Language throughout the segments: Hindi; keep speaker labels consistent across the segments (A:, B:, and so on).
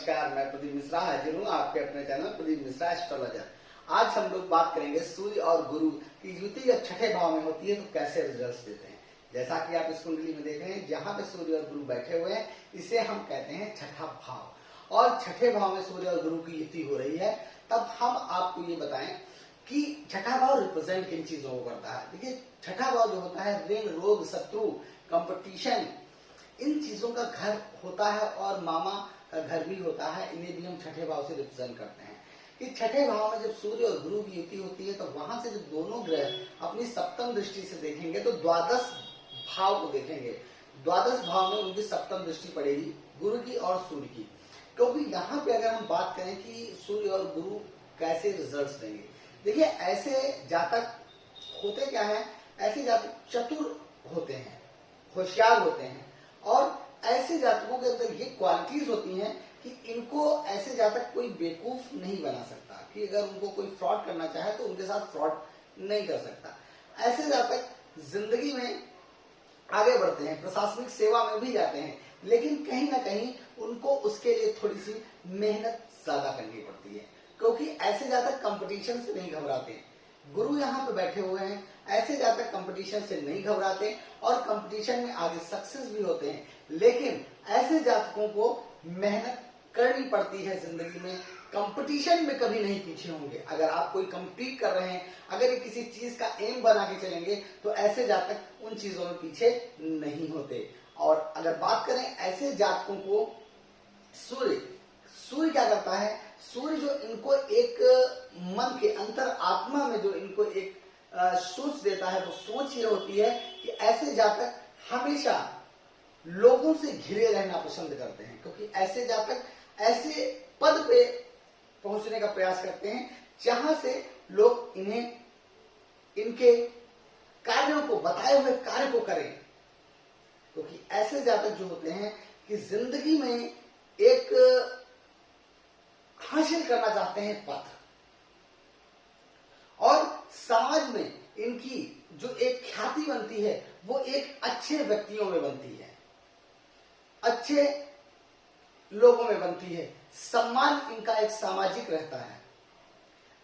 A: नमस्कार, मैं प्रदीप मिश्रा हाजिर हूँ आपके अपने चैनल प्रदीप मिश्रा एस्ट्रोलॉजर। आज हम लोग बात करेंगे सूर्य और गुरु की युति जब छठे भाव में होती है तो कैसे रिजल्ट्स देते हैं। जैसा कि आप इस कुंडली में देख रहे हैं, जहाँ पे सूर्य और गुरु बैठे हुए हैं इसे हम कहते हैं छठा भाव। और छठे भाव में सूर्य और गुरु की युति हो रही है, तब हम आपको ये बताएं कि छठा भाव रिप्रेजेंट किन चीजों को करता है। देखिए, छठा भाव जो होता है ऋण, रोग, शत्रु, कंपटीशन, इन चीजों का घर होता है और मामा का घर भी होता है। इन्हें भी हम छठे भाव से रिप्रेजेंट करते हैं कि छठे भाव में जब सूर्य और गुरु की युति होती है तो वहां से जब दोनों ग्रह अपनी सप्तम दृष्टि से देखेंगे तो द्वादश भाव को देखेंगे। द्वादश भाव में उनकी सप्तम दृष्टि पड़ेगी, गुरु की और सूर्य की। क्योंकि यहाँ पे अगर हम बात करें कि सूर्य और गुरु कैसे रिजल्ट्स देंगे, देखिए ऐसे जातक होते क्या है, ऐसे जातक चतुर होते हैं, होशियार होते हैं और ऐसे जातकों के अंदर ये क्वालिटीज होती हैं कि इनको ऐसे जातक कोई बेवकूफ नहीं बना सकता कि अगर उनको कोई फ्रॉड करना चाहे तो उनके साथ फ्रॉड नहीं कर सकता। ऐसे जातक जिंदगी में आगे बढ़ते हैं, प्रशासनिक सेवा में भी जाते हैं, लेकिन कहीं ना कहीं उनको उसके लिए थोड़ी सी मेहनत ज्यादा करनी पड़ती है, क्योंकि ऐसे जातक कंपटीशन से नहीं घबराते। गुरु यहाँ पे बैठे हुए हैं, ऐसे जातक कंपटीशन से नहीं घबराते और कंपटीशन में आगे सक्सेस भी होते हैं। लेकिन ऐसे जातकों को मेहनत करनी पड़ती है जिंदगी में, कंपटीशन में कभी नहीं पीछे होंगे। अगर आप कोई कंपीट कर रहे हैं, अगर किसी चीज का एम बना के चलेंगे तो ऐसे जातक उन चीजों में पीछे नहीं होते। और अगर बात करें ऐसे जातकों को, सूर्य क्या करता है, सूर्य जो इनको एक मन के अंतर आत्मा में जो इनको एक सोच देता है, तो सोच ये होती है कि ऐसे जातक हमेशा लोगों से घिरे रहना पसंद करते हैं, क्योंकि ऐसे जातक ऐसे पद पे पहुंचने का प्रयास करते हैं जहां से लोग इन्हें इनके कार्यों को, बताए हुए कार्य को करें। क्योंकि ऐसे जातक जो होते हैं कि जिंदगी में एक हासिल करना चाहते हैं पद, और समाज में इनकी जो एक ख्याति बनती है वो एक अच्छे व्यक्तियों में बनती है, अच्छे लोगों में बनती है, सम्मान इनका एक सामाजिक रहता है।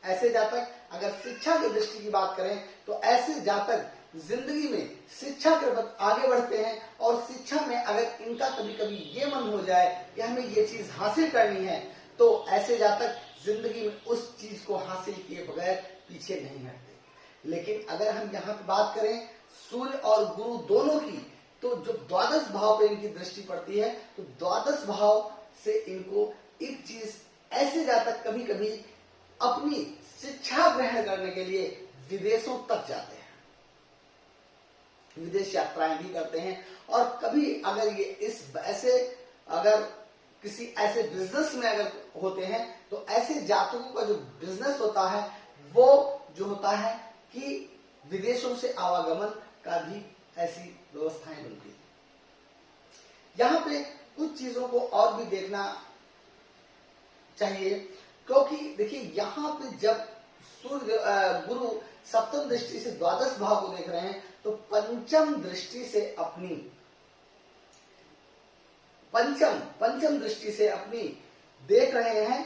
A: ऐसे जातक अगर शिक्षा की दृष्टि की बात करें तो ऐसे जातक जिंदगी में शिक्षा के बाद आगे बढ़ते हैं, और शिक्षा में अगर इनका कभी कभी ये मन हो जाए कि हमें ये चीज हासिल करनी है तो ऐसे जातक जिंदगी में उस चीज को हासिल किए बगैर पीछे नहीं हटते। लेकिन अगर हम यहाँ पे बात करें सूर्य और गुरु दोनों की, तो जो द्वादश भाव पे इनकी दृष्टि पड़ती है तो द्वादश भाव से इनको एक चीज, ऐसे जातक कभी कभी अपनी शिक्षा ग्रहण करने के लिए विदेशों तक जाते हैं, विदेश यात्राएं भी करते हैं। और कभी अगर ये इस ऐसे अगर किसी ऐसे बिजनेस में अगर होते हैं तो ऐसे जातकों का जो बिजनेस होता है वो जो होता है कि विदेशों से आवागमन का भी ऐसी व्यवस्थाएं बनती है। यहाँ पे कुछ चीजों को और भी देखना चाहिए, क्योंकि देखिए यहाँ पे जब सूर्य गुरु सप्तम दृष्टि से द्वादश भाव को देख रहे हैं तो पंचम दृष्टि से अपनी देख रहे हैं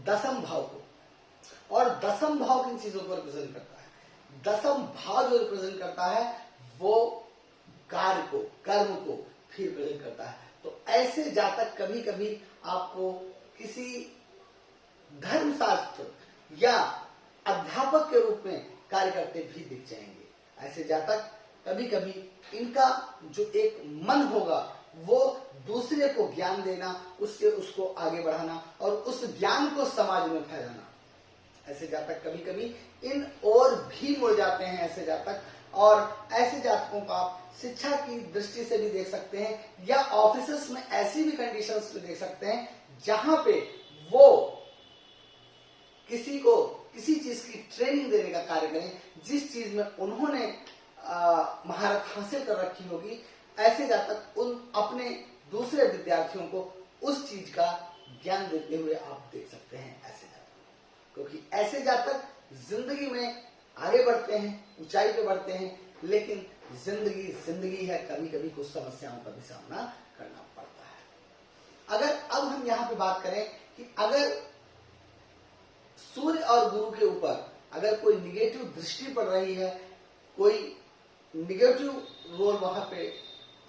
A: दसम भाव को। और दसम भाव किन चीजों को रिप्रेजेंट करता है, दसम भाव जो रिप्रेजेंट करता है वो कार्य को, कर्म को फिर रिप्रेजेंट करता है। तो ऐसे जातक कभी कभी आपको किसी धर्मशास्त्र या अध्यापक के रूप में कार्य करते भी दिख जाएंगे। ऐसे जातक कभी कभी इनका जो एक मन होगा वो दूसरे को ज्ञान देना, उससे उसको आगे बढ़ाना और उस ज्ञान को समाज में फैलाना। ऐसे जातक कभी कभी इन और भी मुड़ जाते हैं ऐसे जातक। और ऐसे जातकों को आप शिक्षा की दृष्टि से भी देख सकते हैं, या ऑफिसेस में ऐसी भी कंडीशंस में देख सकते हैं जहां पे वो किसी को किसी चीज की ट्रेनिंग देने का कार्य करें, जिस चीज में उन्होंने महारत हासिल कर रखी होगी। ऐसे जातक उन अपने दूसरे विद्यार्थियों को उस चीज का ज्ञान देते हुए आप देख सकते हैं ऐसे जातक। क्योंकि ऐसे जातक जिंदगी में आगे बढ़ते हैं, ऊंचाई पे बढ़ते हैं, लेकिन जिंदगी है, कभी कभी कुछ समस्याओं का भी सामना करना पड़ता है। अगर अब हम यहाँ पे बात करें कि अगर सूर्य और गुरु के ऊपर अगर कोई निगेटिव दृष्टि पड़ रही है, कोई निगेटिव रोल वहां पे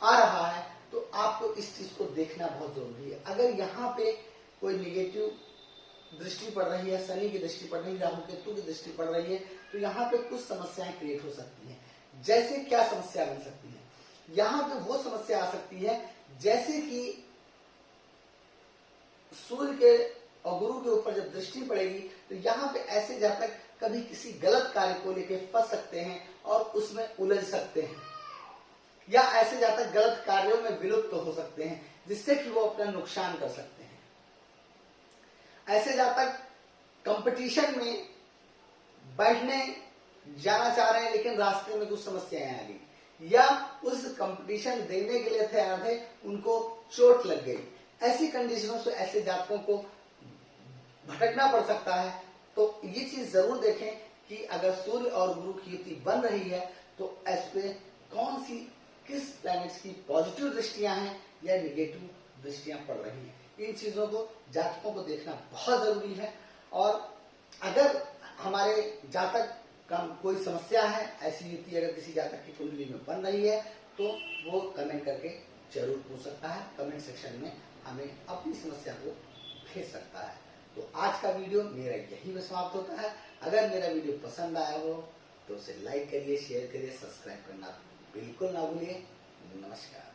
A: आ रहा है, तो आपको इस चीज को देखना बहुत जरूरी है। अगर यहाँ पे कोई निगेटिव दृष्टि पड़ रही है, शनि की दृष्टि पड़ रही है, राहु केतु की दृष्टि पड़ रही है, तो यहाँ पे कुछ समस्याएं क्रिएट हो सकती हैं। जैसे क्या समस्या बन सकती है? यहाँ पे वो समस्या आ सकती है जैसे कि सूर्य के और गुरु के ऊपर जब दृष्टि पड़ेगी तो यहाँ पे ऐसे जातक कभी किसी गलत कार्य को लेकर फंस सकते हैं और उसमें उलझ सकते हैं, या ऐसे जातक गलत कार्यों में विलुप्त हो सकते हैं जिससे कि वो अपना नुकसान कर सकते हैं। ऐसे जातक कंपटीशन में बैठने जाना चाह रहे हैं लेकिन रास्ते में कुछ समस्याएं आ गई, या उस कंपटीशन देने के लिए तैयार थे, उनको चोट लग गई। ऐसी कंडीशनों से ऐसे जातकों को भटकना पड़ सकता है। तो ये चीज जरूर देखें कि अगर सूर्य और गुरु की युति बन रही है तो ऐसे कौन सी किस प्लैनेट्स की पॉजिटिव दृष्टियां हैं या निगेटिव दृष्टियां पड़ रही हैं। इन चीजों को जातकों को देखना बहुत जरूरी है। और अगर हमारे जातक का कोई समस्या है, ऐसी युति अगर किसी जातक की कुंडली में बन रही है, तो वो कमेंट करके जरूर पूछ सकता है। कमेंट सेक्शन में हमें अपनी समस्या को भेज सकता है। तो आज का वीडियो मेरा यही में समाप्त होता है। अगर मेरा वीडियो पसंद आया हो तो उसे लाइक करिए, शेयर करिए, सब्सक्राइब करना बिल्कुल ना भूलिए। नमस्कार।